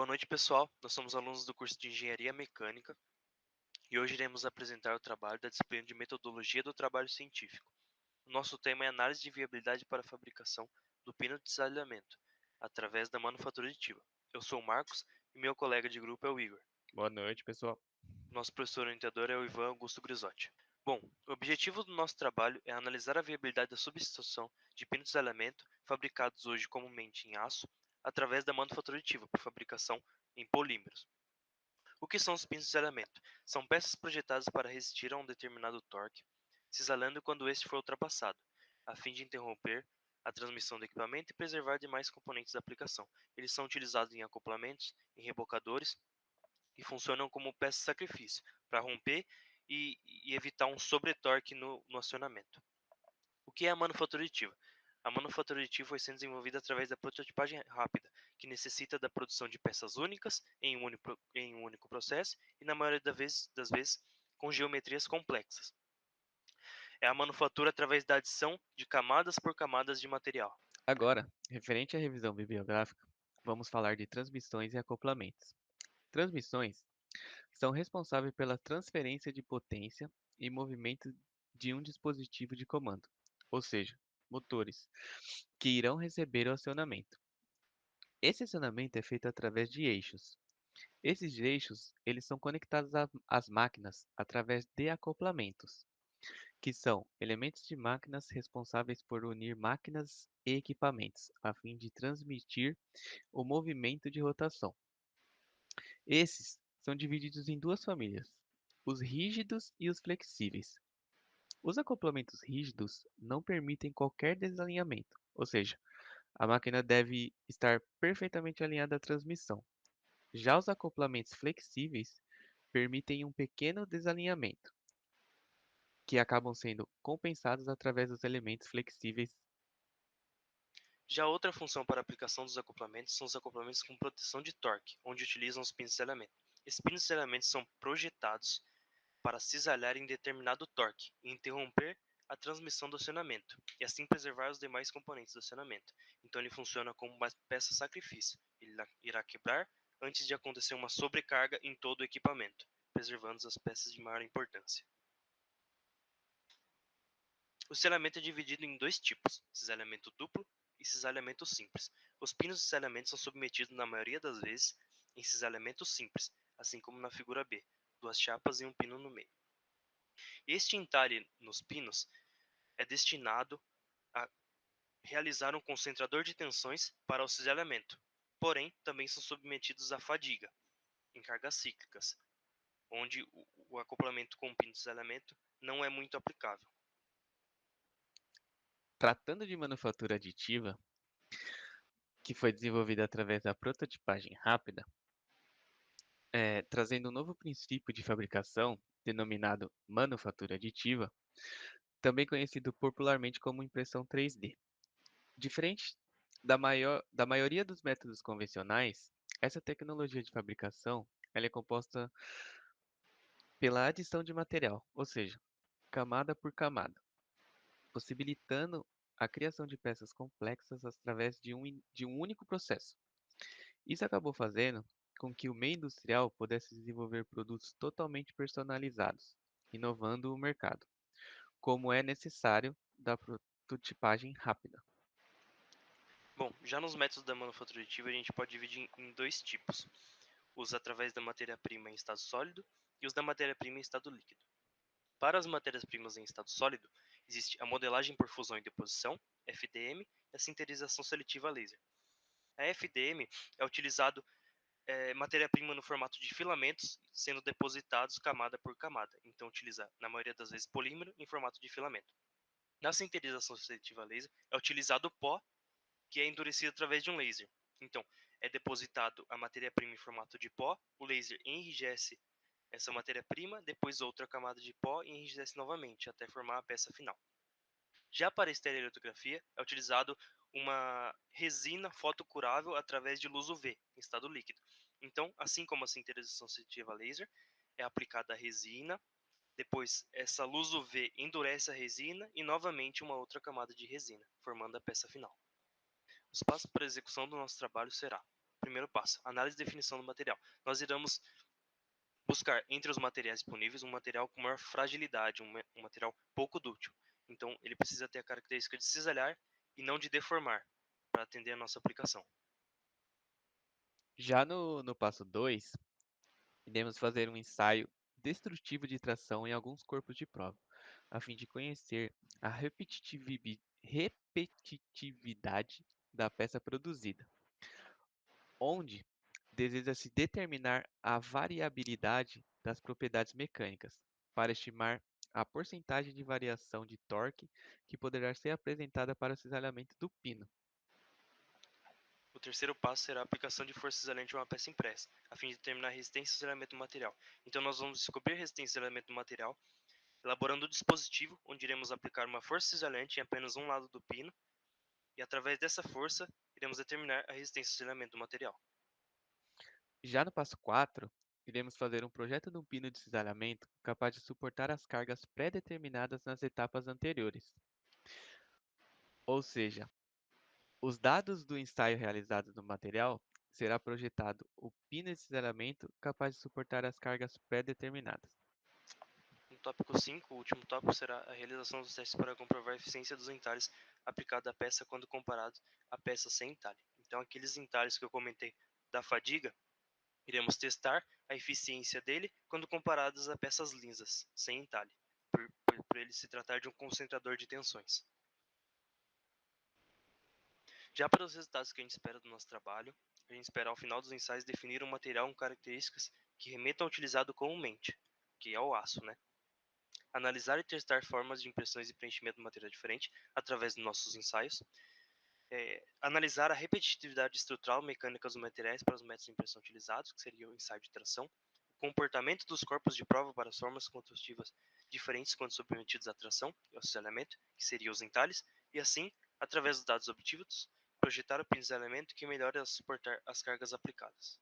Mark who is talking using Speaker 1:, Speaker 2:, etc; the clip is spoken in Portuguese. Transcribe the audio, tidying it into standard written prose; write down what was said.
Speaker 1: Boa noite, pessoal. Nós somos alunos do curso de Engenharia Mecânica e hoje iremos apresentar o trabalho da disciplina de Metodologia do Trabalho Científico. O nosso tema é análise de viabilidade para a fabricação do pino de desalhamento através da manufatura aditiva. Eu sou o Marcos e meu colega de grupo é o Igor.
Speaker 2: Boa noite, pessoal.
Speaker 1: Nosso professor orientador é o Ivan Augusto Grisotti. Bom, o objetivo do nosso trabalho é analisar a viabilidade da substituição de pinos de desalhamento fabricados hoje comumente em aço através da manufatura aditiva para fabricação em polímeros. O que são os pinos de desalhamento? São peças projetadas para resistir a um determinado torque, cisalando quando este for ultrapassado, a fim de interromper a transmissão do equipamento e preservar demais componentes da aplicação. Eles são utilizados em acoplamentos, em rebocadores e funcionam como peça-sacrifício para romper e evitar um sobretorque no acionamento. O que é a manufatura aditiva? A manufatura aditiva foi sendo desenvolvida através da prototipagem rápida, que necessita da produção de peças únicas em um único processo e, na maioria das vezes, com geometrias complexas. É a manufatura através da adição de camadas por camadas de material.
Speaker 2: Agora, referente à revisão bibliográfica, vamos falar de transmissões e acoplamentos. Transmissões são responsáveis pela transferência de potência e movimento de um dispositivo de comando, ou seja, motores, que irão receber o acionamento. Esse acionamento é feito através de eixos. Esses eixos, eles são conectados às máquinas através de acoplamentos, que são elementos de máquinas responsáveis por unir máquinas e equipamentos, a fim de transmitir o movimento de rotação. Esses são divididos em duas famílias, os rígidos e os flexíveis. Os acoplamentos rígidos não permitem qualquer desalinhamento, ou seja, a máquina deve estar perfeitamente alinhada à transmissão. Já os acoplamentos flexíveis permitem um pequeno desalinhamento, que acabam sendo compensados através dos elementos flexíveis.
Speaker 1: Já outra função para a aplicação dos acoplamentos são os acoplamentos com proteção de torque, onde utilizam os pinos de desalhamento. Esses pinos de desalhamento são projetados para cisalhar em determinado torque e interromper a transmissão do acionamento, e assim preservar os demais componentes do acionamento. Então ele funciona como uma peça-sacrifício. Ele irá quebrar antes de acontecer uma sobrecarga em todo o equipamento, preservando as peças de maior importância. O cisalhamento é dividido em dois tipos, cisalhamento duplo e cisalhamento simples. Os pinos de cisalhamento são submetidos, na maioria das vezes, em cisalhamento simples, assim como na figura B, duas chapas e um pino no meio. Este entalhe nos pinos é destinado a realizar um concentrador de tensões para o cisalhamento, porém também são submetidos à fadiga, em cargas cíclicas, onde o acoplamento com o pino de cisalhamento não é muito aplicável.
Speaker 2: Tratando de manufatura aditiva, que foi desenvolvida através da prototipagem rápida, trazendo um novo princípio de fabricação denominado manufatura aditiva, também conhecido popularmente como impressão 3D. Diferente da maioria dos métodos convencionais, essa tecnologia de fabricação ela é composta pela adição de material, ou seja, camada por camada, possibilitando a criação de peças complexas através de um único processo. Isso acabou fazendo com que o meio industrial pudesse desenvolver produtos totalmente personalizados, inovando o mercado, como é necessário da prototipagem rápida.
Speaker 1: Bom, já nos métodos da manufatura aditiva a gente pode dividir em dois tipos: os através da matéria-prima em estado sólido e os da matéria-prima em estado líquido. Para as matérias-primas em estado sólido, existe a modelagem por fusão e deposição, FDM, e a sinterização seletiva a laser. A FDM é utilizado matéria-prima no formato de filamentos, sendo depositados camada por camada. Então, utiliza, na maioria das vezes, polímero em formato de filamento. Na sinterização seletiva a laser, é utilizado o pó, que é endurecido através de um laser. Então, é depositado a matéria-prima em formato de pó, o laser enrijece essa matéria-prima, depois outra camada de pó e enrijece novamente, até formar a peça final. Já para a estereolitografia, é utilizado uma resina fotocurável através de luz UV, em estado líquido. Então, assim como a sinterização seletiva laser, é aplicada a resina, depois essa luz UV endurece a resina e novamente uma outra camada de resina, formando a peça final. Os passos para a execução do nosso trabalho será: primeiro passo, análise e definição do material. Nós iremos buscar entre os materiais disponíveis um material com maior fragilidade, um material pouco dúctil. Então, ele precisa ter a característica de cisalhar e não de deformar, para atender a nossa aplicação.
Speaker 2: Já no passo 2, iremos fazer um ensaio destrutivo de tração em alguns corpos de prova, a fim de conhecer a repetitividade da peça produzida, onde deseja-se determinar a variabilidade das propriedades mecânicas, para estimar a porcentagem de variação de torque que poderá ser apresentada para o cisalhamento do pino.
Speaker 1: O terceiro passo será a aplicação de força isolante a uma peça impressa, a fim de determinar a resistência e isolamento do material. Então, nós vamos descobrir a resistência e isolamento do material, elaborando o dispositivo, onde iremos aplicar uma força isolante em apenas um lado do pino, e através dessa força, iremos determinar a resistência e isolamento do material.
Speaker 2: Já no passo 4, iremos fazer um projeto de um pino de cisalhamento capaz de suportar as cargas pré-determinadas nas etapas anteriores. Ou seja, os dados do ensaio realizado no material será projetado o pino de cisalhamento capaz de suportar as cargas pré-determinadas.
Speaker 1: No tópico 5, o último tópico será a realização dos testes para comprovar a eficiência dos entalhes aplicados à peça quando comparado à peça sem entalhe. Então, aqueles entalhes que eu comentei da fadiga, iremos testar a eficiência dele quando comparados a peças lisas, sem entalhe, por ele se tratar de um concentrador de tensões. Já para os resultados que a gente espera do nosso trabalho, a gente espera ao final dos ensaios definir um material com características que remetam ao utilizado comumente, que é o aço, né? Analisar e testar formas de impressões e preenchimento de material diferente através dos nossos ensaios, analisar a repetitividade estrutural e mecânica dos materiais para os métodos de impressão utilizados, que seria o ensaio de tração, o comportamento dos corpos de prova para as formas construtivas diferentes quando submetidos à tração e ao cisalhamento, que seria os entalhes, e assim, através dos dados obtidos, projetar o pincelamento que melhore a suportar as cargas aplicadas.